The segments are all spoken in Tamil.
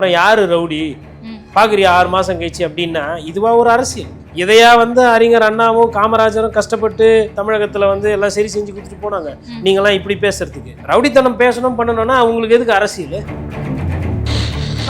அப்புறம் யாரு ரவுடி பாக்குறியா 6 மாசம் கழிச்சு அப்படின்னா இதுவா ஒரு அரசியல்? இதையா அறிஞர் அண்ணாவும் காமராஜரும் கஷ்டப்பட்டு தமிழகத்துல எல்லாம் சரி செஞ்சு கொடுத்துட்டு போனாங்க. நீங்களாம் இப்படி பேசுறதுக்கு ரவுடித்தனம் பேசணும் பண்ணணும்னா அவங்களுக்கு எதுக்கு அரசியல்?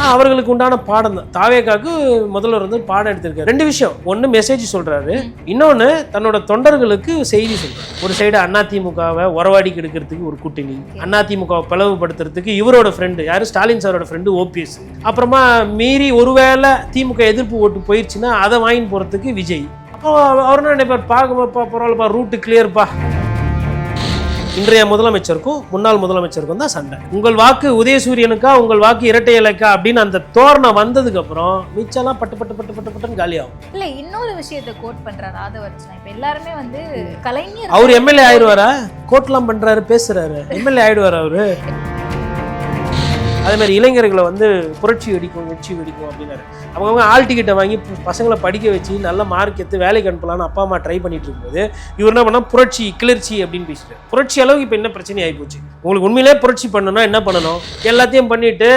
அவர்களுக்கு உண்டான பாடம் தான். தாவேகாக்கு முதல்வர் பாடம் எடுத்திருக்காரு. 2 விஷயம். ஒன்று மெசேஜ் சொல்றாரு, இன்னொன்று தன்னோட தொண்டர்களுக்கு செய்தி சொல்றாரு. ஒரு சைடு அதிமுகவை உறவாடிக்கு எடுக்கிறதுக்கு ஒரு கூட்டணி, அதிமுகவை பிளவுபடுத்துறதுக்கு இவரோட ஃப்ரெண்டு யாரு, ஸ்டாலின் சாரோட ஃப்ரெண்டு ஓபிஎஸ். அப்புறமா மீறி ஒருவேளை திமுக எதிர்ப்பு ஓட்டு போயிடுச்சுன்னா அதை வாங்கி போறதுக்கு விஜய். அப்போ அவர் என்ன நினைப்பார், பார்க்க பரவாயில்லப்பா, ரூட்டு கிளியர்ப்பா. இன்றைய முதலமைச்சருக்கும் முன்னாள் முதலமைச்சருக்கும் தான் சண்டை. உங்கள் வாக்கு உதயசூரியனுக்கா, உங்கள் வாக்கு இரட்டை இலக்கா அப்படின்னு அந்த தோரணை வந்ததுக்கு அப்புறம் மிச்சம்லாம் பட்டு பட்டு பட்டு பட்டு பட்டுன்னு காலியாகும். இல்ல இன்னொரு விஷயத்தை கோட் பண்றாரு ஆதவர்ஜுனா. இப்ப எல்லாருமே கலைஞர் அவர் எம்எல்ஏ ஆயிடுவாரா? கோட்லாம் பண்றாரு, பேசுறாரு, எம்எல்ஏ ஆயிடுவார் அவரு. அதே மாதிரி இளைஞர்களை புரட்சி வெடிக்கும் வெற்றி வெடிக்கும் அப்படின்னாரு. அவங்க ஆல் டிக்கெட்டை வாங்கி பசங்களை படிக்க வச்சு நல்ல மார்க் எடுத்து வேலைக்கு அனுப்பலான்னு அப்பா அம்மா ட்ரை பண்ணிட்டு இருக்கும்போது இவர் என்ன பண்ணா, புரட்சி கிளர்ச்சி அப்படின்னு பேசுறாரு. புரட்சி அளவுக்கு இப்போ என்ன பிரச்சனை ஆகி போச்சு? உங்களுக்கு உண்மையிலே புரட்சி பண்ணணும்னா என்ன பண்ணணும்? எல்லாத்தையும் பண்ணிட்டு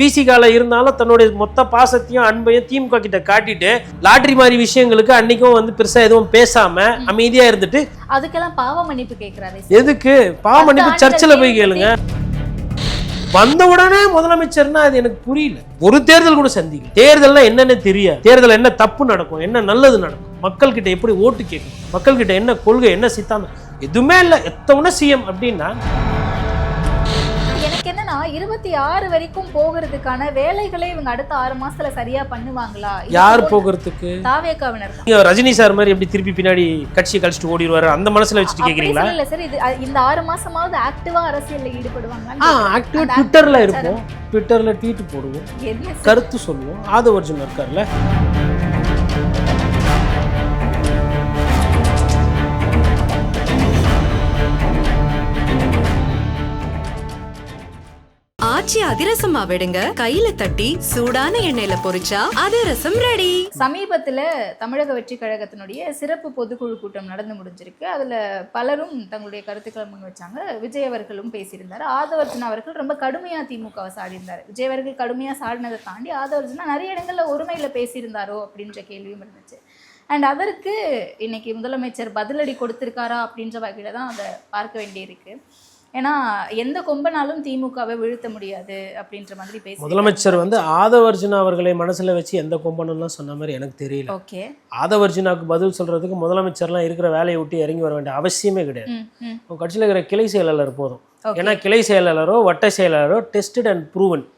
விசிகால இருந்தாலும் தன்னுடைய மொத்த பாசத்தையும் அன்பையும் திமுக கிட்ட காட்டிட்டு லாட்டரி மாதிரி விஷயங்களுக்கு அன்னைக்கும் பெருசா எதுவும் பேசாம அமைதியா இருந்துட்டு அதுக்கெல்லாம் பாவ மன்னிப்பு கேட்கிறாரு. எதுக்கு பாவ மன்னிப்பு? சர்ச்சில் போய் கேளுங்க. வந்த உடனே முதலமைச்சர்னா அது எனக்கு புரியல. ஒரு தேர்தல் கூட சந்திக்கல. தேர்தல்னா என்னன்னு தெரியாது. தேர்தல் என்ன தப்பு நடக்கும், என்ன நல்லது நடக்கும், மக்கள் கிட்ட எப்படி ஓட்டு கேட்கும், மக்கள் கிட்ட என்ன கொள்கை, என்ன சித்தாந்தம், எதுவுமே இல்லை. எத்தவன சிஎம் அப்படின்னா எனக்கு என்னன்னா 26 வரைக்கும் போகிறதுக்கான வேலைகளை இவங்க அடுத்த 6 மாசத்துல சரியா பண்ணுவாங்களா? யார் போகிறதுக்கு? தாவேகாவினர். ரஜினி சார் மாதிரி எப்படி திருப்பி பின்னாடி கட்சியை கழிச்சுட்டு ஓடிடுவாரு அந்த மனசுல வச்சுட்டு கேக்குறீங்களா? இல்ல சார், இது இந்த 6 மாசமாவது ஆக்டிவா அரசியல்ல ஈடுபடுவாங்க. ஆக்டிவா ட்விட்டர்ல இருப்போம், ட்விட்டர்ல ட்வீட் போடுவோம், கருத்து சொல்லுவோம். ஆதவர்ஜுன் இருக்கார்ல, ஆச்சி அதிரசமா விடுங்க, கையில தட்டி சூடான எண்ணெயில பொரிச்சா அதிரசம் ரெடி. சமீபத்துல தமிழக வெற்றி கழகத்தினுடைய சிறப்பு பொதுக்குழு கூட்டம் நடந்து முடிஞ்சிருக்கு. அதுல பலரும் தங்களுடைய கருத்துக்களை முன் வச்சாங்க. விஜய் அவர்களும் பேசியிருந்தாரு. ஆதவர்ஜுனா அவர்கள் ரொம்ப கடுமையா திமுகவை சாடியிருந்தாரு. விஜய் அவர்கள் கடுமையா சாடினதை தாண்டி ஆதவர்ஜுனா நிறைய இடங்கள்ல ஒருமையில பேசியிருந்தாரோ அப்படின்ற கேள்வியும் இருந்துச்சு. அண்ட் அதற்கு இன்னைக்கு முதலமைச்சர் பதிலடி கொடுத்திருக்காரா அப்படின்ற வகையில தான் அதை பார்க்க வேண்டியிருக்கு. ஏன்னா எந்த கொம்பனாலும் திமுகவை வீழ்த்த முடியாது அப்படின்ற மாதிரி பேசி முதலமைச்சர் ஆதவர்ஜுனா அவர்களை மனசுல வச்சு எந்த கொம்பனும் சொன்ன மாதிரி எனக்கு தெரியல. ஓகே, ஆதவர்ஜுனாவுக்கு பதில் சொல்றதுக்கு முதலமைச்சர்லாம் இருக்கிற வேலையை விட்டு இறங்கி வர வேண்டிய அவசியமே கிடையாது. உங்க கட்சியில் இருக்கிற கிளை செயலாளர் போதும். ஏன்னா கிளை செயலாளரோ வட்ட செயலாளரோ டெஸ்டட் அண்ட் ப்ரூவன்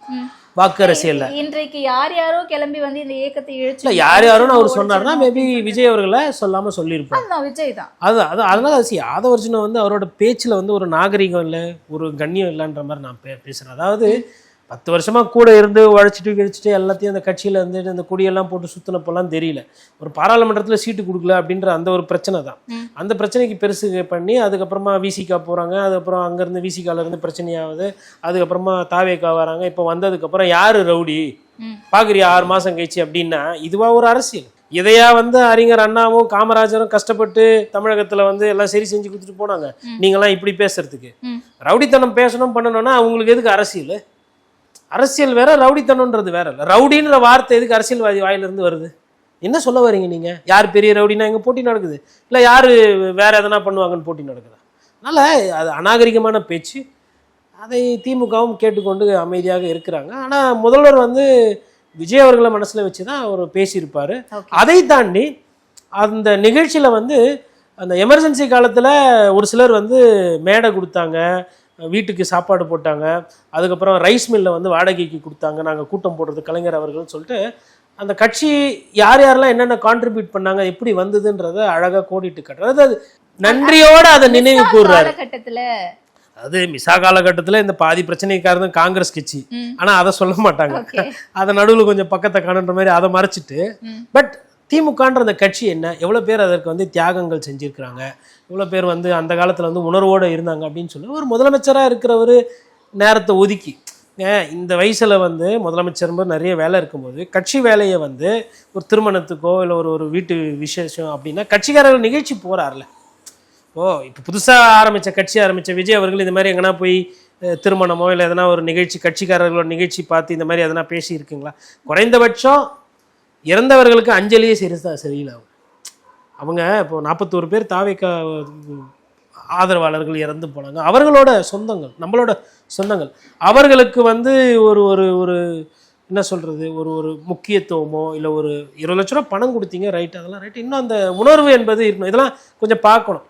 வாக்கு அரசியல். இன்றைக்கு யாரோ கிளம்பி இந்த இயக்கத்தை இழுச்சு யாருன்னு அவர் சொன்னார்னா மேபி விஜய் அவர்களை சொல்லாம சொல்லியிருப்பாங்க. விஜய் தான் அதனால ஆதவர்ஜுனா அவரோட பேச்சுல ஒரு நாகரிகம் இல்லை, ஒரு கண்ணியம் இல்லைன்ற மாதிரி நான் பேசுறேன். அதாவது 10 வருஷமா கூட இருந்து உழைச்சிட்டு கிழிச்சிட்டு எல்லாத்தையும் அந்த கட்சியில இந்த கொடியெல்லாம் போட்டு சுத்தினப்பெல்லாம் தெரியல. ஒரு பாராளுமன்றத்தில் சீட்டு கொடுக்கல அப்படின்ற அந்த ஒரு பிரச்சனை தான். அந்த பிரச்சனைக்கு பெருசு பண்ணி அதுக்கப்புறமா விசிகா போறாங்க. அதுக்கப்புறம் அங்கிருந்து விசிகால இருந்து பிரச்சனையாகுது. அதுக்கப்புறமா தாவேகா வராங்க. இப்போ வந்ததுக்கப்புறம் யாரு ரவுடி பாக்குறியா 6 மாசம் கழிச்சு அப்படின்னா இதுவா ஒரு அரசியல்? இதையா அறிஞர் அண்ணாவும் காமராஜரும் கஷ்டப்பட்டு தமிழகத்துல எல்லாம் சரி செஞ்சு கொடுத்துட்டு போனாங்க. நீங்களாம் இப்படி பேசுறதுக்கு ரவுடித்தனம் பேசணும் பண்ணணும்னா அவங்களுக்கு எதுக்கு அரசியல்? அரசியல் வேற, ரவுடித்தனம்ன்றது வேற. ரவுடின்ற வார்த்தை எதுக்கு அரசியல்வாதி வாயிலிருந்து வருது? என்ன சொல்ல வரீங்க நீங்க? யார் பெரிய ரவுடினா எங்க போட்டி நடக்குது, இல்லை யாரு வேற எதனா பண்ணுவாங்கன்னு போட்டி நடக்குதா? அதனால அது அநாகரிகமான பேச்சு. அதை திமுகவும் கேட்டுக்கொண்டு அமைதியாக இருக்கிறாங்க. ஆனா முதல்வர் விஜய் அவர்களை மனசுல வச்சுதான் அவர் பேசியிருப்பாரு. அதை தாண்டி அந்த நிகழ்ச்சியில அந்த எமர்ஜென்சி காலத்துல ஒரு சிலர் மேடை கொடுத்தாங்க, வீட்டுக்கு சாப்பாடு போட்டாங்க, அதுக்கப்புறம் ரைஸ் மில்ல வாடகைக்கு கொடுத்தாங்க, நாங்கள் கூட்டம் போடுறது கலைஞர் அவர்கள்னு சொல்லிட்டு அந்த கட்சி யாரெல்லாம் என்னென்ன கான்ட்ரிபியூட் பண்ணாங்க, எப்படி வந்ததுன்றத அழகா கோடிட்டு கட்டுறது. அது நன்றியோட அதை நினைவு கூறுறாரு. அது மிசா காலகட்டத்தில் இந்த பாதி பிரச்சனைக்காரது காங்கிரஸ் கட்சி, ஆனா அதை சொல்ல மாட்டாங்க. அதை நடுவில் கொஞ்சம் பக்கத்தை காணுன்ற மாதிரி அதை மறைச்சிட்டு, பட் திமுகன்ற அந்த கட்சி என்ன, எவ்வளோ பேர் அதற்கு தியாகங்கள் செஞ்சுருக்கிறாங்க, இவ்வளோ பேர் அந்த காலத்தில் உணர்வோடு இருந்தாங்க அப்படின்னு சொல்லி ஒரு முதலமைச்சராக இருக்கிறவர் நேரத்தை ஒதுக்கி இந்த வயசில் முதலமைச்சர் நிறைய வேலை இருக்கும்போது கட்சி வேலையை ஒரு திருமணத்துக்கோ இல்லை ஒரு வீட்டு விசேஷம் அப்படின்னா கட்சிக்காரர்கள் நிகழ்ச்சி போகிறார்ல. இப்போ புதுசாக ஆரம்பித்த கட்சி ஆரம்பித்த விஜய் அவர்கள் இந்த மாதிரி எங்கன்னா போய் திருமணமோ இல்லை எதனா ஒரு நிகழ்ச்சி கட்சிக்காரர்களோட நிகழ்ச்சி பார்த்து இந்த மாதிரி எதனா பேசியிருக்குங்களா? குறைந்தபட்சம் இறந்தவர்களுக்கு அஞ்சலியே சரியில்லை. அவங்க இப்போ 41 பேர் தாவேக்கா ஆதரவாளர்கள் இறந்து போனாங்க. அவர்களோட சொந்தங்கள், நம்மளோட சொந்தங்கள், அவர்களுக்கு வந்து ஒரு ஒரு ஒரு என்ன சொல்கிறது, ஒரு ஒரு முக்கியத்துவமோ இல்லை ஒரு 20 லட்ச ரூபா பணம் கொடுத்தீங்க, ரைட், அதெல்லாம் ரைட். இன்னும் அந்த உணர்வு என்பது இருக்கணும். இதெல்லாம் கொஞ்சம் பார்க்கணும்.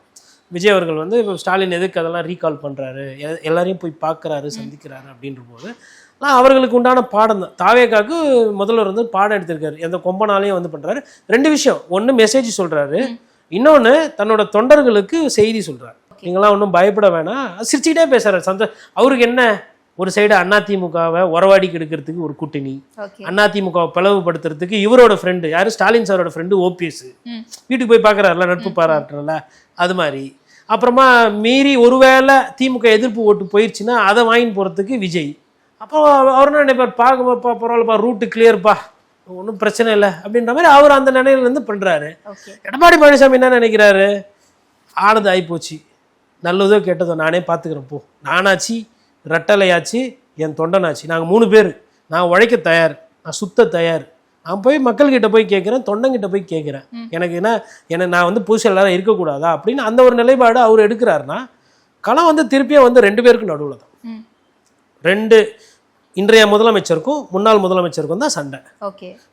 விஜய் அவர்கள் வந்து இப்போ ஸ்டாலின் எதுக்கு அதெல்லாம் ரீகால் பண்ணுறாரு, எல்லாரையும் போய் பார்க்குறாரு, சந்திக்கிறாரு அப்படின்ற போது அவர்களுக்கு உண்டான பாடம் தான். தாவேக்காவுக்கு முதல்வர் வந்து பாடம் எடுத்திருக்காரு, எந்த கொம்பனாலையும் வந்து பண்ணுறாரு. 2 விஷயம், ஒன்று மெசேஜ் சொல்கிறாரு, இன்னொன்று தன்னோட தொண்டர்களுக்கு செய்தி சொல்கிறார். நீங்களாம் ஒன்றும் பயப்பட வேணாம், சிரிச்சுக்கிட்டே பேசுகிறார். அவருக்கு என்ன, ஒரு சைடு அதிமுகவை உறவாடிக்கு எடுக்கிறதுக்கு ஒரு கூட்டணி, அதிமுகவை பிளவுபடுத்துறதுக்கு இவரோட ஃப்ரெண்டு யாரு, ஸ்டாலின் சாரோட ஃப்ரெண்டு OPS வீட்டுக்கு போய் பார்க்குறாருல, நட்பு பாராட்டுறல, அது மாதிரி. அப்புறமா மீறி ஒருவேளை திமுக எதிர்ப்பு ஓட்டு போயிடுச்சுன்னா அதை வாங்கின்னு போகிறதுக்கு விஜய். அப்போ அவர் என்ன நினைப்பார், பார்க்க பரவாயில்லப்பா, ரூட்டு கிளியர்ப்பா, ஒன்றும் பிரச்சனை இல்லை அப்படின்ற மாதிரி அவர் அந்த நிலையிலேருந்து பண்ணுறாரு. எடப்பாடி பழனிசாமி என்ன நினைக்கிறாரு, ஆனது ஆகிப்போச்சு, நல்லதோ கெட்டதோ நானே பார்த்துக்கிறேன், போ, நானாச்சு, ரெட்டலையாச்சு, என் தொண்டனாச்சு, நாங்கள் 3 பேர், நான் உழைக்க தயார், நான் சுத்த தயார், நான் போய் மக்கள்கிட்ட போய் கேட்குறேன், தொண்டங்கிட்ட போய் கேட்குறேன், எனக்கு என்ன நான் வந்து புதுசு எல்லாரும் இருக்கக்கூடாதா அப்படின்னு அந்த ஒரு நிலைப்பாடு அவர் எடுக்கிறாருன்னா, களம் வந்து திருப்பியும் வந்து 2 பேருக்கு நடுவில் தான். 2 இன்றைய முதலமைச்சருக்கும் முன்னாள் முதலமைச்சருக்கும் தான் சண்டை.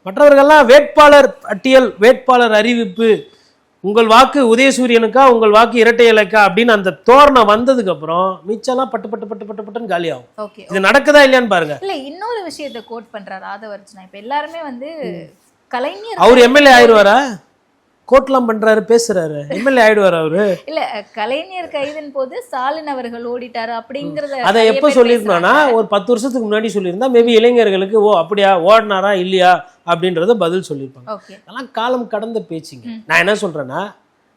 மற்றவர்கள்லாம் வேட்பாளர் பட்டியல், வேட்பாளர் அறிவிப்பு, உங்கள் வாக்கு உதயசூரியனுக்கா, உங்கள் வாக்கு இரட்டை இலைக்கா அப்படின்னு அந்த தோரணம் வந்ததுக்கு அப்புறம் மிச்சம்லாம் பட்டு பட்டு பட்டு பட்டு பட்டுன்னு காலியாகும். இது நடக்குதா இல்லையான்னு பாருங்க. இல்ல, இன்னொரு விஷயத்தை கோட் பண்றாரு ஆதவர்ஜுனா. இப்ப எல்லாருமே வந்து கலைஞர், அவர் எம்எல்ஏ ஆயிடுவாரா, கோட்லாம் பண்றாரு, பேசுறாரு, எம்எல்ஏ ஆயிடுவார் அவரு. இல்ல, கலைஞர் கைதின் போது ஸ்டாலின் அவர்கள் ஓடிட்டாரு அப்படிங்கறத அதை எப்ப சொல்லிருக்கணும்னா, ஒரு 10 வருஷத்துக்கு முன்னாடி சொல்லியிருந்தா மேபி இளைஞர்களுக்கு ஓ அப்படியா ஓடினாரா இல்லையா அப்படின்றத பதில் சொல்லியிருப்பாங்க. அதெல்லாம் காலம் கடந்த பேச்சுங்க. நான் என்ன சொல்றேன்னா,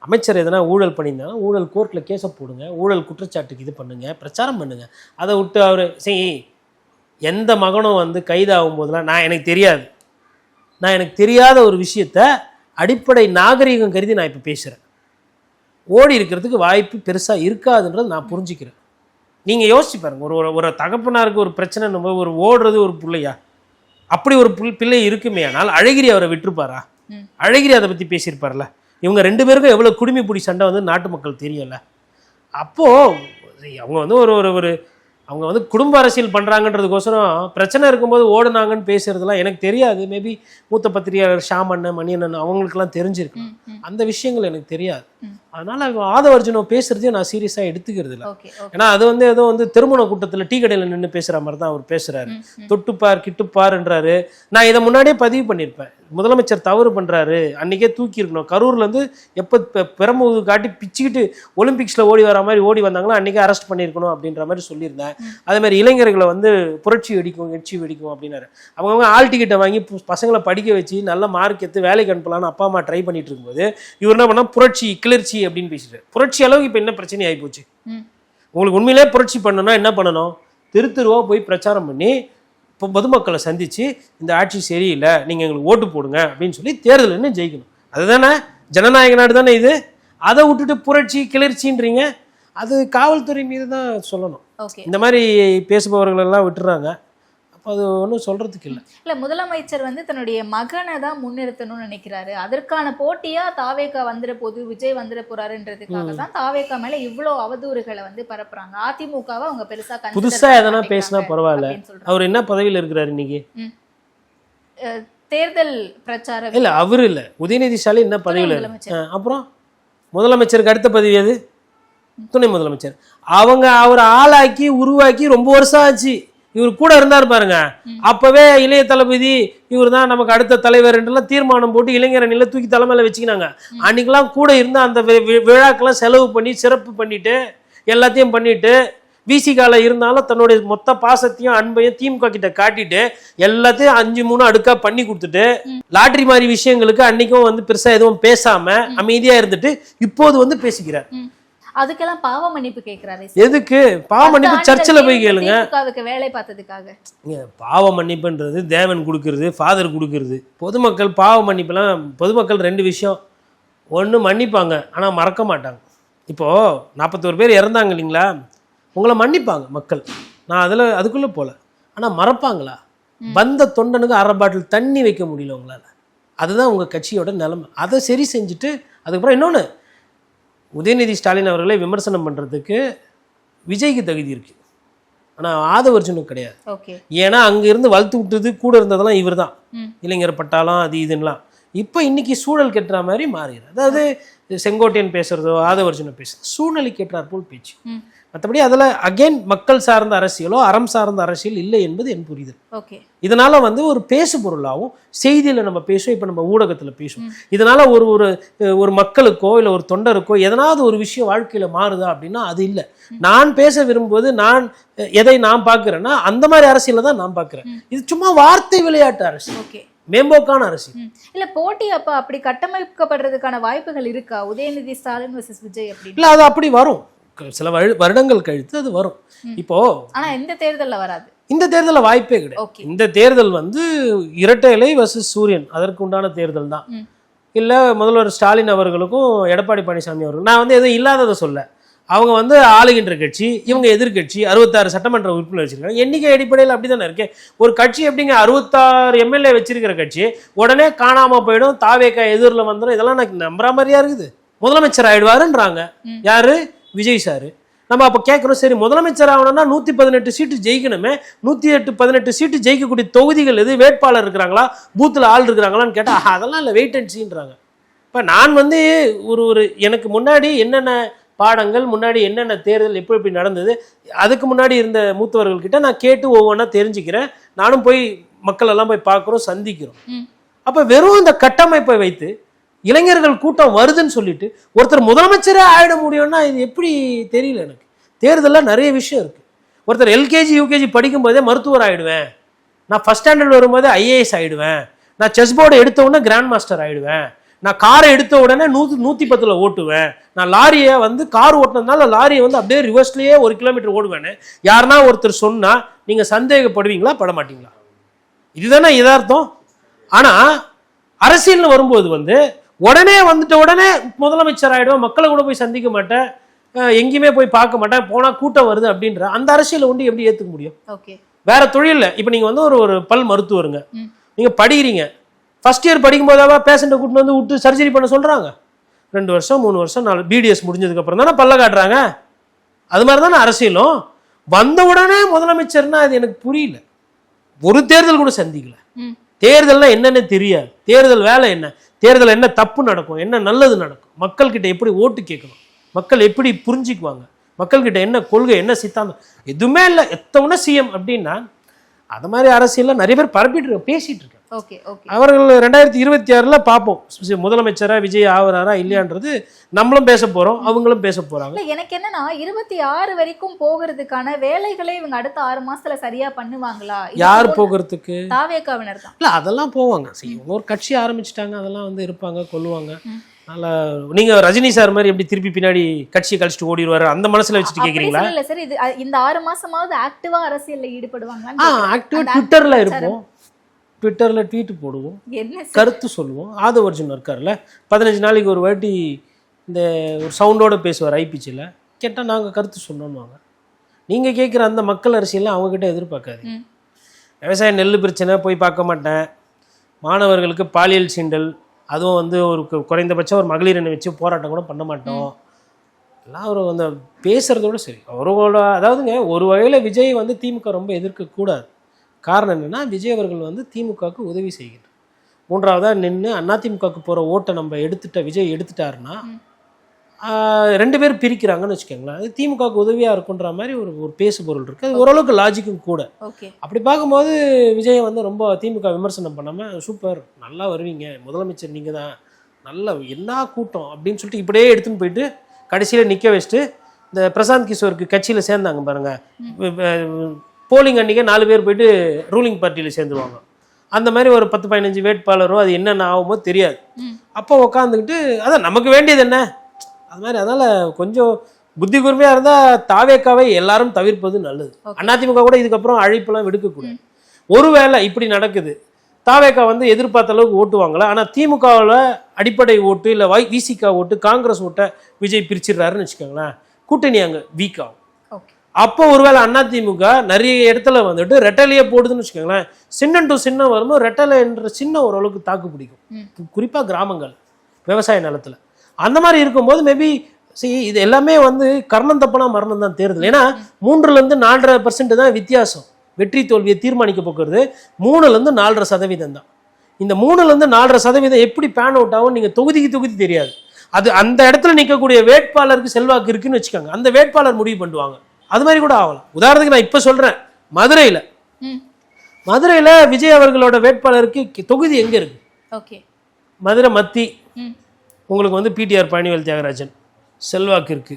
அமைச்சர் எதனா ஊழல் பண்ணியிருந்தாங்கன்னா ஊழல் கோர்ட்ல கேஸை போடுங்க, ஊழல் குற்றச்சாட்டுக்கு இது பண்ணுங்க, பிரச்சாரம் பண்ணுங்க. அதை விட்டு அவரு சரி, எந்த மகனும் வந்து கைதாகும் போதெல்லாம் எனக்கு தெரியாத ஒரு விஷயத்த அடிப்படை நாகரீகம் கருதி நான் இப்போ பேசுகிறேன். ஓடி இருக்கிறதுக்கு வாய்ப்பு பெருசாக இருக்காதுன்றது நான் புரிஞ்சுக்கிறேன். நீங்கள் யோசிச்சு பாருங்க, ஒரு தகப்பனாருக்கு ஒரு பிரச்சனை, ஒரு ஓடுறது ஒரு பிள்ளையா, அப்படி ஒரு பிள்ளை இருக்குமே, ஆனால் அழகிரி அவரை விட்டுருப்பாரா? அழகிரி அதை பற்றி பேசியிருப்பார்ல. இவங்க 2 பேருக்கும் எவ்வளோ குடுமி பிடி சண்டை வந்து நாட்டு மக்கள் தெரியல. அப்போது அவங்க வந்து ஒரு அவங்க வந்து குடும்ப அரசியல் பண்ணுறாங்கன்றதுக்கோசரம் பிரச்சனை இருக்கும்போது ஓடுனாங்கன்னு பேசுறதுலாம் எனக்கு தெரியாது. மேபி மூத்த பத்திரிகையாளர் ஷாமண்ணன், மணியண்ணன் அவங்களுக்குலாம் தெரிஞ்சிருக்கு, அந்த விஷயங்கள் எனக்கு தெரியாது. அதனால ஆதவர்ஜுனோ பேசுறதையும் நான் சீரியஸாக எடுத்துக்கிறது இல்லை. ஏன்னா அது வந்து ஏதோ வந்து திருமண கூட்டத்தில் டீ கடையில் நின்று பேசுகிற மாதிரி தான் அவர் பேசுகிறாரு. தொட்டுப்பார் கிட்டுப்பாருன்றாரு. நான் இதை முன்னாடியே பதிவு பண்ணியிருப்பேன். முதலமைச்சர் தவறு பண்ணுறாரு, அன்றைக்கே தூக்கி இருக்கணும். கரூர்லேருந்து எப்போ பெரம்பூர் காட்டி பிச்சுக்கிட்டு ஒலிம்பிக்ஸில் ஓடி வர மாதிரி ஓடி வந்தாங்களோ அன்றைக்கே அரெஸ்ட் பண்ணியிருக்கணும் அப்படின்ற மாதிரி சொல்லியிருந்தேன். அதே மாதிரி இளைஞர்களை வந்து புரட்சி வெடிக்கும் எச்சி வெடிக்கும் அப்படின்னாரு. அவங்கவுங்க ஆல் டிக்கெட்டை வாங்கி பசங்களை படிக்க வச்சு நல்ல மார்க் எடுத்து வேலைக்கு அனுப்பலான்னு அப்பா அம்மா ட்ரை பண்ணிட்டு இருக்கும்போது இவர் என்ன பண்ணால் புரட்சி கிளர்ச்சி அப்படின்னு பேசிட்டாரு. புரட்சி அளவுக்கு இப்போ என்ன பிரச்சனை ஆகி போச்சு? உங்களுக்கு உண்மையிலே புரட்சி பண்ணணும்னா என்ன பண்ணணும்? தெருவா போய் பிரச்சாரம் பண்ணி இப்போ பொதுமக்களை சந்திச்சு இந்த ஆட்சி சரியில்லை, நீங்கள் எங்களுக்கு ஓட்டு போடுங்க அப்படின்னு சொல்லி தேர்தல் ஜெயிக்கணும். அதுதானே ஜனநாயக நாடு தானே இது. அதை விட்டுட்டு புரட்சி கிளர்ச்சின்றீங்க, அது காவல்துறை மீது தான் சொல்லணும். இந்த மாதிரி பேசுபவர்கள் எல்லாம் விட்டுறாங்க. அப்போ அது ஒன்றும் சொல்றதுக்கு இல்லை. இல்லை, முதலமைச்சர் வந்து தன்னுடைய மகனை தான் முன்னிறுத்தணும்னு நினைக்கிறாரு. அதற்கான போட்டியா தாவேக்கா வந்துட போது, விஜய் வந்துட போறாருன்றதுக்காக தான் தாவேக்கா மேல இவ்வளோ அவதூறுகளை வந்து பரப்புறாங்க. அதிமுகவை அவங்க பெருசா புதுசா எதனா பேசினா பரவாயில்ல. அவர் என்ன பதவியில் இருக்கிறாரு இன்னைக்கு? தேர்தல் பிரச்சாரம் இல்ல, அவரு இல்ல, உதயநிதி ஸ்டாலின் என்ன பதவியில்? அப்புறம் முதலமைச்சருக்கு அடுத்த பதவி அது துணை முதலமைச்சர். அவங்க அவர் ஆளாக்கி உருவாக்கி ரொம்ப வருஷம் ஆச்சு. இவர் கூட இருந்தார் பாருங்க, அப்பவே இளைய தளபதி இவர் தான் நமக்கு அடுத்த தலைவர் என்றெல்லாம் தீர்மானம் போட்டு இளைஞரணியில தூக்கி தலைமையில வச்சுக்கினாங்க. அன்னைக்கெல்லாம் கூட இருந்து அந்த விழாக்கெல்லாம் செலவு பண்ணி சிறப்பு பண்ணிட்டு எல்லாத்தையும் பண்ணிட்டு விசிகால இருந்தாலும் தன்னுடைய மொத்த பாசத்தையும் அன்பையும் திமுக கிட்ட காட்டிட்டு எல்லாத்தையும் 5-3 அடுக்கா பண்ணி கொடுத்துட்டு லாட்டரி மாதிரி விஷயங்களுக்கு அன்னைக்கும் வந்து பெருசா எதுவும் பேசாம அமைதியா இருந்துட்டு இப்போது வந்து பேசிக்கிறார். அதுக்கெல்லாம் பாவ மன்னிப்பு கேட்கிறாரு. எதுக்கு பாவ மன்னிப்பு? சர்ச்சில் போய் கேளுங்க. வேலை பார்த்ததுக்காக பாவ மன்னிப்புன்றது தேவன் கொடுக்கறது, ஃபாதர் கொடுக்கறது. பொதுமக்கள் பாவ மன்னிப்புலாம் பொதுமக்கள் 2 விஷயம். ஒன்று மன்னிப்பாங்க, ஆனால் மறக்க மாட்டாங்க. இப்போது 41 பேர் இறந்தாங்க இல்லைங்களா? உங்களை மன்னிப்பாங்க மக்கள். நான் அதுக்குள்ளே போகல. ஆனால் மறப்பாங்களா? வந்த தொண்டனுக்கு 1/2 பாட்டில் தண்ணி வைக்க முடியல உங்களால். அதுதான் உங்கள் கட்சியோட நிலைமை. அதை சரி செஞ்சுட்டு அதுக்கப்புறம் இன்னொன்று, உதயநிதி ஸ்டாலின் அவர்களை விமர்சனம் பண்ணுறதுக்கு விஜய்க்கு தகுதி இருக்குது, ஆனால் ஆதவர்ஜனுக்கு கிடையாது. ஏன்னா அங்கேருந்து வளர்த்து விட்டது கூட இருந்ததெல்லாம் இவர் தான். இளைஞர் பட்டாளம் அது இதுன்னெலாம். இப்போ இன்னைக்கு சூழல் கெட்டுற மாதிரி மாறிடுது. அதாவது செங்கோட்டையன் பேசுகிறதோ ஆதவர்ஜனை பேசுறது சூழ்நிலை கேட்டார் போல் பேச்சு. மற்றபடி அதில் அகெயின் மக்கள் சார்ந்த அரசியலோ அறம் சார்ந்த அரசியல் இல்லை என்பது என் புரிதல். இதனால வந்து ஒரு பேசு பொருளாகவும் செய்தியில் நம்ம பேசுவோம், இப்போ நம்ம ஊடகத்தில் பேசுவோம். இதனால ஒரு மக்களுக்கோ இல்லை ஒரு தொண்டருக்கோ எதனாவது ஒரு விஷயம் வாழ்க்கையில் மாறுதா அப்படின்னா அது இல்லை. நான் பேச விரும்புவது நான் எதை நான் பார்க்குறேன்னா அந்த மாதிரி அரசியலை தான் நான் பார்க்குறேன். இது சும்மா வார்த்தை விளையாட்டு அரசியல், மேம்போக்கான அரசியல் இல்ல. போட்டி அப்ப அப்படி கட்டமைக்கப்படுறதுக்கான வாய்ப்புகள் இருக்கா? உதயநிதி ஸ்டாலின் வெர்சஸ் விஜய் அப்படி இல்ல, அது அப்படி வரும். சில வருடங்கள் கழித்து அது வரும். இப்போ ஆனா இந்த தேர்தல்ல வராது. இந்த தேர்தலில் வாய்ப்பே கிடையாது. இந்த தேர்தல் வந்து இரட்டை இலை வெர்சஸ் சூரியன், அதற்கு உண்டான தேர்தல் தான். இல்லை முதல்வர் ஸ்டாலின் அவர்களுக்கும் எடப்பாடி பழனிசாமி அவர்கள், நான் வந்து எதுவும் இல்லாததை சொல்ல, அவங்க வந்து ஆளுகின்ற கட்சி, இவங்க எதிர்கட்சி, 66 சட்டமன்ற உறுப்பினர் வச்சிருக்காங்க. எண்ணிக்கை அடிப்படையில் அப்படி தானே இருக்கு. ஒரு கட்சி எப்படிங்க 66 எம்எல்ஏ வச்சிருக்கிற கட்சி உடனே காணாம போயிடும், தாவேக்கா எதிரில் வந்துடும், இதெல்லாம் எனக்கு நம்புற மாதிரியா இருக்குது. முதலமைச்சர் ஆயிடுவாருன்றாங்க யாரு? விஜய் சாரு. நம்ம அப்போ கேட்குறோம், சரி முதலமைச்சர் ஆகணும்னா 118 சீட்டு ஜெயிக்கணுமே, 118 சீட்டு ஜெயிக்கக்கூடிய தொகுதிகள் எது, வேட்பாளர் இருக்கிறாங்களா, பூத்தில் ஆள் இருக்கிறாங்களான்னு கேட்டால் அதெல்லாம் இல்லை, வெயிட் அண்ட் சீன்றாங்க. இப்போ நான் வந்து ஒரு எனக்கு முன்னாடி என்னென்ன பாடங்கள், முன்னாடி என்னென்ன தேர்தல் எப்படி நடந்தது, அதுக்கு முன்னாடி இருந்த மூத்தவர்கள்கிட்ட நான் கேட்டு ஒவ்வொன்றா தெரிஞ்சுக்கிறேன். நானும் போய் மக்கள் எல்லாம் போய் பார்க்குறோம், சந்திக்கிறோம். அப்போ வெறும் இந்த கட்டமைப்பை வைத்து இளைஞர்கள் கூட்டம் வருதுன்னு சொல்லிட்டு ஒருத்தர் முதலமைச்சரே ஆயிட முடியும்னா இது எப்படி தெரியல எனக்கு. தேர்தலில் நிறைய விஷயம் இருக்கு. ஒருத்தர் எல்கேஜி யூகேஜி படிக்கும் போதே மருத்துவர் ஆயிடுவேன், நான் ஃபர்ஸ்ட் ஸ்டாண்டர்ட் வரும்போதே ஐஏஎஸ் ஆயிடுவேன், நான் செஸ் போர்டை எடுத்த உடனே கிராண்ட் மாஸ்டர் ஆயிடுவேன், நான் காரை எடுத்த உடனே 110 ஓட்டுவேன், நான் லாரியை வந்து கார் ஓட்டினதுனால லாரியை வந்து அப்படியே ரிவர்ஸ்லேயே 1 கிலோமீட்டர் ஓடுவேன்னு யாருன்னா ஒருத்தர் சொன்னால் நீங்கள் சந்தேகப்படுவீங்களா, பட மாட்டீங்களா? இதுதானே யதார்த்தம். ஆனால் அரசியல்னு வரும்போது வந்து உடனே வந்துட்ட உடனே முதலமைச்சர் ஆகிடுவேன், மக்களை கூட போய் சந்திக்க மாட்டேன், எங்கேயுமே போய் பார்க்க மாட்டேன், போனால் கூட்டம் வருது அப்படின்ற அந்த அரசியலை ஒன்று எப்படி ஏற்றுக்க முடியும்? வேற தொழில். இப்போ நீங்கள் வந்து ஒரு பல் மருத்துவருங்க, நீங்கள் படிக்கிறீங்க, ஃபர்ஸ்ட் இயர் படிக்கும் போதாவா பேஷண்ட்டை கூட்டிட்டு வந்து விட்டு சர்ஜரி பண்ண சொல்கிறாங்க. 2 வருஷம் 3 வருஷம் 4 பிடிஎஸ் முடிஞ்சதுக்கப்புறம் தானே பல்ல காட்டுறாங்க. அது மாதிரி தானே அரசியலும். வந்த உடனே முதலமைச்சர்னா அது எனக்கு புரியல. ஒரு தேர்தல் கூட சந்திக்கல. தேர்தல்னா என்னன்னு தெரியாது. தேர்தல் வேலை என்ன, தேர்தல் என்ன தப்பு நடக்கும், என்ன நல்லது நடக்கும், மக்கள்கிட்ட எப்படி ஓட்டு கேட்கணும், மக்கள் எப்படி புரிஞ்சுக்குவாங்க, மக்கள்கிட்ட என்ன கொள்கை, என்ன சித்தாந்தம், எதுவுமே இல்லை. எத்தவொன்னே சிஎம் அப்படின்னா அது மாதிரி அரசியலில் நிறைய பேர் பரப்பிட்டு பேசிட்டு இருக்காங்க. அவர்கள் 2026 பார்ப்போம் முதலமைச்சரா விஜய் ஆவறாரா இல்லையான்றது. நம்மளும் பேச போறோம், அவங்களும் பேச போறாங்க. எனக்கு என்னன்னா 26 வரைக்கும் போகிறதுக்கான வேலைகளை இவங்க அடுத்த 6 மாசத்துல சரியா பண்ணுவாங்களா? யார் போகிறதுக்கு? தாவேகாவினர் தான். இல்ல அதெல்லாம் போவாங்க. ஒரு கட்சி ஆரம்பிச்சுட்டாங்க, அதெல்லாம் வந்து இருப்பாங்க, கொள்ளுவாங்க. நல்லா நீங்க ரஜினி சார் மாதிரி எப்படி திருப்பி பின்னாடி கட்சியை கழிச்சிட்டு ஓடிடுவாரு அந்த மனசுல வச்சுட்டு கேக்குறீங்களா? இல்ல சார், இது இந்த 6 மாசமாவது ஆக்டிவா அரசியல்ல ஈடுபடுவாங்களா? ஆக்டிவா ட்விட்டர்ல இருப்போம், ட்விட்டர்ல ட்வீட் போடுவோம், கருத்து சொல்லுவோம். ஆதவர்ஜுன் இருக்கார்ல, 15 நாளைக்கு ஒரு வாட்டி இந்த ஒரு சவுண்டோட பேசுவார் ஐபிசியில், கேட்டால் நாங்கள் கருத்து சொன்னோன்னுவாங்க. நீங்கள் கேட்குற அந்த மக்கள் அரசியல்லாம் அவங்ககிட்ட எதிர்பார்க்காது. விவசாய நெல் பிரச்சனை போய் பார்க்க மாட்டேன், மாணவர்களுக்கு பாலியல் சீண்டல், அதுவும் வந்து ஒரு குறைந்தபட்சம் ஒரு மகளிர் எண்ணை வச்சு போராட்டம் கூட பண்ண மாட்டோம். எல்லாம் ஒரு அந்த பேசுகிறதோட சரி. அவரோட அதாவதுங்க ஒரு வகையில் விஜய் வந்து திமுக ரொம்ப எதிர்க்கக்கூடாது. காரணம் என்னென்னா விஜய் அவர்கள் வந்து திமுகவுக்கு உதவி செய்கிறார். 3ஆவதாக நின்று அதிமுகவுக்கு போகிற ஓட்டை நம்ம விஜய் எடுத்துட்டாருன்னா 2 பேர் பிரிக்கிறாங்கன்னு வச்சுக்கோங்களேன். அது திமுகவுக்கு உதவியாக இருக்குன்ற மாதிரி ஒரு பேசு பொருள் இருக்குது. அது ஓரளவுக்கு லாஜிக்கும் கூட. அப்படி பார்க்கும்போது விஜய் வந்து ரொம்ப திமுக விமர்சனம் பண்ணாமல் சூப்பர், நல்லா வருவீங்க, முதலமைச்சர் நீங்கள் தான், நல்ல என்ன கூட்டம் அப்படின்னு சொல்லிட்டு இப்படியே எடுத்துன்னு போயிட்டு கடைசியில் நிற்க வச்சுட்டு இந்த பிரசாந்த் கிஷோருக்கு கட்சியில் சேர்ந்தாங்க பாருங்கள். போலிங் அன்றைக்கே 4 பேர் போயிட்டு ரூலிங் பார்ட்டியில் சேர்ந்துருவாங்க. அந்த மாதிரி ஒரு 10-15 வேட்பாளரோ அது என்னென்ன ஆகுமோ தெரியாது. அப்போ உக்காந்துக்கிட்டு அதான் நமக்கு வேண்டியது என்ன அது மாதிரி. அதனால் கொஞ்சம் புத்தி கூர்மையாக இருந்தால் தாவேக்காவை எல்லாரும் தவிர்ப்பது நல்லது. அதிமுக கூட இதுக்கப்புறம் அழைப்பெல்லாம் விடுக்கக்கூடாது. ஒருவேளை இப்படி நடக்குது, தாவேக்கா வந்து எதிர்பார்த்த அளவுக்கு ஓட்டுவாங்களா, ஆனால் திமுகவில் அடிப்படை ஓட்டு இல்லை விசிகா ஓட்டு காங்கிரஸ் ஓட்டை விஜய் பிரிச்சிடுறாருன்னு வச்சுக்கோங்களேன், கூட்டணி அங்கே வீக் ஆகும். அப்போ ஒருவேளை அதிமுக நிறைய இடத்துல வந்துட்டு ரெட்டலையே போடுதுன்னு வச்சுக்கோங்களேன், சின்னம் டு சின்னம் வரும்போது ரெட்டலை என்ற சின்னம் ஓரளவுக்கு தாக்கு பிடிக்கும், குறிப்பாக கிராமங்கள் விவசாய நிலத்தில். அந்த மாதிரி இருக்கும்போது மேபி இது எல்லாமே வந்து கர்ணம் தப்பனா மரணம் தான் தேர்தல். ஏன்னா 3லேருந்து 4.5% தான் வித்தியாசம் வெற்றி தோல்வியை தீர்மானிக்க போகிறது. 3லேருந்து 4.5% தான். இந்த 3லேருந்து 4.5% எப்படி பேன் அவுட் ஆகும் நீங்கள் தொகுதிக்கு தொகுதி தெரியாது. அது அந்த இடத்துல நிற்கக்கூடிய வேட்பாளருக்கு செல்வாக்கு இருக்குன்னு வச்சுக்கோங்க, அந்த வேட்பாளர் முடிவு பண்ணுவாங்க. அது மாதிரி கூட ஆகலாம். உதாரணத்துக்கு நான் இப்போ சொல்கிறேன், மதுரையில் விஜய் அவர்களோட வேட்பாளருக்கு தொகுதி எங்கே இருக்கு? ஓகே, மதுரை மத்தி உங்களுக்கு வந்து பிடிஆர் பழனிவேல் தியாகராஜன் செல்வாக்கு இருக்கு.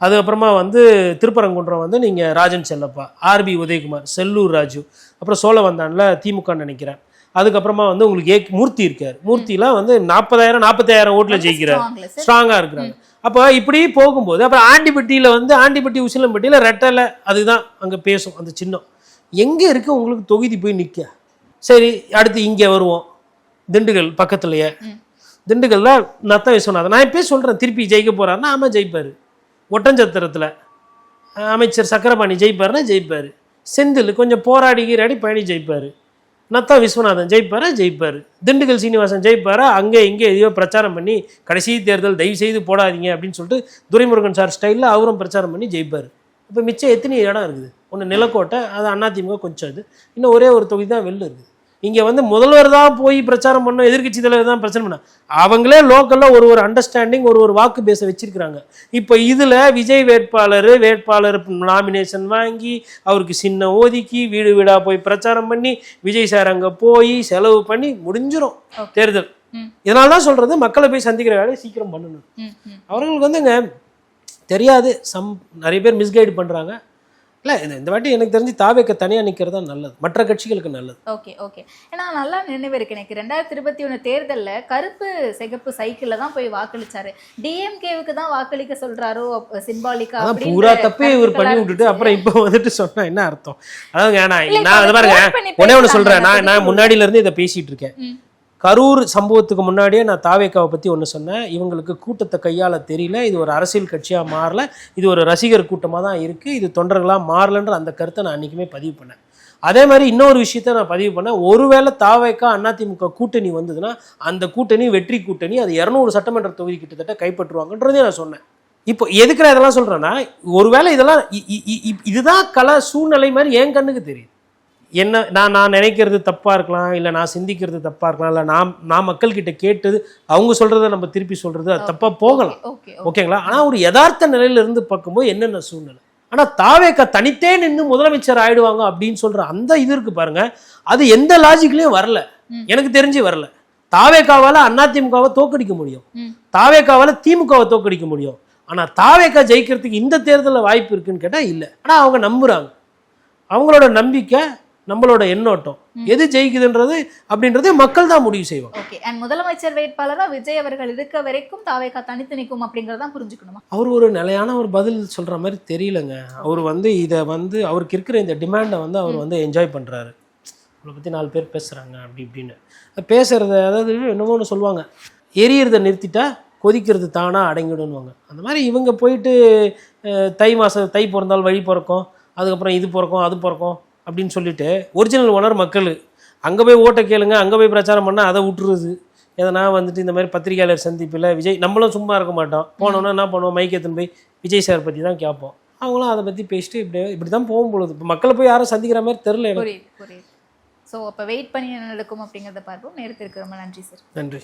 அதுக்கப்புறமா வந்து திருப்பரங்குன்றம் வந்து நீங்கள் ராஜன் செல்லப்பா, ஆர்பி உதயகுமார், செல்லூர் ராஜு, அப்புறம் சோழவந்தானில் திமுகன்னு நினைக்கிறேன். அதுக்கப்புறமா வந்து உங்களுக்கு மூர்த்தி இருக்கார். மூர்த்திலாம் வந்து 40,000-45,000 ஓட்டில் ஜெயிக்கிறார், ஸ்ட்ராங்காக இருக்கிறாங்க. அப்போ இப்படி போகும்போது அப்புறம் ஆண்டிப்பட்டி உசிலம்பட்டியில் ரெட்டலை அதுதான் அங்கே பேசும் அந்த சின்னம். எங்கே இருக்குது உங்களுக்கு தொகுதி போய் நிற்க? சரி, அடுத்து இங்கே வருவோம், திண்டுக்கல் பக்கத்துலையே. திண்டுக்கல்ல நத்த விஸ்வநாதன், நான் எப்பயே சொல்கிறேன், திருப்பி ஜெயிக்க போகிறாருன்னா ஆமாம் ஜெயிப்பார். ஒட்டஞ்சத்திரத்தில் அமைச்சர் சக்கரபாணி ஜெயிப்பாருன்னா ஜெயிப்பார். செந்தில் கொஞ்சம் போராடி பழனி ஜெயிப்பார். நத்தா விஸ்வநாதன் ஜெயிப்பார். திண்டுக்கல் சீனிவாசன் ஜெயிப்பாரா? அங்கே இங்கே எதையோ பிரச்சாரம் பண்ணி கடைசி தேர்தல் தயவு செய்து போடாதீங்க அப்படின்னு சொல்லிட்டு துரைமுருகன் சார் ஸ்டைலில் அவரும் பிரச்சாரம் பண்ணி ஜெயிப்பார். இப்போ மிச்சம் எத்தனை இடம் இருக்குது? ஒன்று நிலக்கோட்டை, அது அதிமுக கொஞ்சம், இது இன்னும் ஒரே ஒரு தொகுதி தான் வெளில இருக்குது. இங்கே வந்து முதல்வர் தான் போய் பிரச்சாரம் பண்ணோம், எதிர்கட்சி தலைவர் தான் பிரச்சனை பண்ண, அவங்களே லோக்கலில் ஒரு அண்டர்ஸ்டாண்டிங் ஒரு வாக்கு பேச வச்சிருக்கிறாங்க. இப்போ இதில் விஜய் வேட்பாளர் நாமினேஷன் வாங்கி அவருக்கு சின்ன ஒதுக்கி வீடு வீடாக போய் பிரச்சாரம் பண்ணி விஜய் சார் அங்கே போய் செலவு பண்ணி முடிஞ்சிடும் தேர்தல். இதனால தான் சொல்கிறது, மக்களை போய் சந்திக்கிற வேலையை சீக்கிரம் பண்ணணும். அவர்களுக்கு வந்துங்க தெரியாது, நிறைய பேர் மிஸ்கைடு பண்ணுறாங்க. இல்லை, இந்த வாட்டி எனக்கு தெரிஞ்சு தாவேக்க தனியாக நிற்கிறது தான் நல்லது, மற்ற கட்சிகளுக்கு நல்லது. ஓகே. ஏன்னா நல்லா நினைவு இருக்கு எனக்கு, 2021 தேர்தலில் கருப்பு சிகப்பு சைக்கிளில் தான் போய் வாக்களிச்சாரு. டிஎம்கேவுக்கு தான் வாக்களிக்க சொல்றாரோ சிம்பாலிக்கா, அதான் பூரா தப்பே இவர் பண்ணி விட்டுட்டு அப்புறம் இப்போ வந்துட்டு சொன்னா என்ன அர்த்தம்? அதாவது நான் அது பாருங்க, ஒண்ணு சொல்றேன், நான் முன்னாடியில இருந்து இதை பேசிட்டு இருக்கேன். கரூர் சம்பவத்துக்கு முன்னாடியே நான் தாவேக்காவை பற்றி ஒன்று சொன்னேன். இவங்களுக்கு கூட்டத்தை கையாள தெரியல, இது ஒரு அரசியல் கட்சியாக மாறல, இது ஒரு ரசிகர் கூட்டமாக தான் இருக்குது, இது தொண்டர்களாக மாறலன்ற அந்த கருத்தை நான் அன்றைக்குமே பதிவு பண்ணேன். அதே மாதிரி இன்னொரு விஷயத்த நான் பதிவு பண்ணேன், ஒருவேளை தாவேக்கா அதிமுக கூட்டணி வந்ததுன்னா அந்த கூட்டணி வெற்றி கூட்டணி, அது 200 சட்டமன்ற தொகுதி கிட்டத்தட்ட கைப்பற்றுவாங்கன்றதே நான் சொன்னேன். இப்போ எதுக்குற இதெல்லாம் சொல்கிறேன்னா, ஒருவேளை இதெல்லாம் இதுதான் கல சூழ்நிலை மாதிரி என் கண்ணுக்கு தெரியுது. என்ன நான் நினைக்கிறது தப்பாக இருக்கலாம், இல்லை நான் சிந்திக்கிறது தப்பாக இருக்கலாம், இல்லை நான் மக்கள்கிட்ட கேட்டது அவங்க சொல்கிறத நம்ம திருப்பி சொல்கிறது அது தப்பாக போகலாம், ஓகேங்களா? ஆனால் ஒரு யதார்த்த நிலையிலிருந்து பார்க்கும்போது என்னென்ன சூழ்நிலை. ஆனால் தாவேக்கா தனித்தே நின்று முதலமைச்சர் ஆயிடுவாங்க அப்படின்னு சொல்கிற அந்த இது இருக்கு பாருங்க, அது எந்த லாஜிக்லேயும் வரல, எனக்கு தெரிஞ்சு வரல. தாவேக்காவால் அதிமுகவை தோக்கடிக்க முடியும், தாவேக்காவால் திமுகவை தோக்கடிக்க முடியும். ஆனால் தாவேக்கா ஜெயிக்கிறதுக்கு இந்த தேர்தலில் வாய்ப்பு இருக்குன்னு கேட்டால் இல்லை. ஆனால் அவங்க நம்புகிறாங்க, அவங்களோட நம்பிக்கை, நம்மளோட எண்ணோட்டம் எது ஜெயிக்குதுன்றது அப்படின்றது மக்கள் தான் முடிவு செய்வாங்க. ஓகே. அண்ட் முதலமைச்சர் வேட்பாளரா விஜய் அவர்கள் இருக்க வரைக்கும் தாவேக்கா தனித்து நிற்கும் அப்படிங்கறத புரிஞ்சுக்கணுமா? அவர் ஒரு நிலையான ஒரு பதில் சொல்ற மாதிரி தெரியலங்க. அவர் இதை அவருக்கு இருக்கிற இந்த டிமாண்டை அவர் என்ஜாய் பண்றாரு. அவரை பத்தி 4 பேர் பேசுறாங்க அப்படி இப்படின்னு பேசுறத, அதாவது என்னமோ ஒன்று சொல்லுவாங்க, எரியறதை நிறுத்திட்டா கொதிக்கிறது தானா அடங்கிடுவாங்க. அந்த மாதிரி இவங்க போயிட்டு தை பிறந்தால் வழி பிறக்கும், அதுக்கப்புறம் இது பிறக்கும் அது பிறக்கும் அப்படின்னு சொல்லிட்டு ஒரிஜினல் ஓனர் மக்கள் அங்கே போய் ஓட்டை கேளுங்க, அங்கே போய் பிரச்சாரம் பண்ணால் அதை விட்டுருது. எதனா இந்த மாதிரி பத்திரிகையாளர் சந்திப்பில் விஜய், நம்மளும் சும்மா இருக்க மாட்டோம், போனோன்னா என்ன பண்ணுவோம், மைக் எடுத்துன்னு போய் விஜய் சார் பற்றி தான் கேட்போம். அவங்களும் அதை பற்றி பேசிட்டு இப்படி தான் போகும் பொழுது இப்போ மக்களை போய் யாரும் சந்திக்கிற மாதிரி தெரில. புரியுது. ஸோ அப்போ வெயிட் பண்ணி நடக்கும் அப்படிங்கிறத பார்ப்போம். நேரத்திற்கு ரொம்ப நன்றி சார். நன்றி.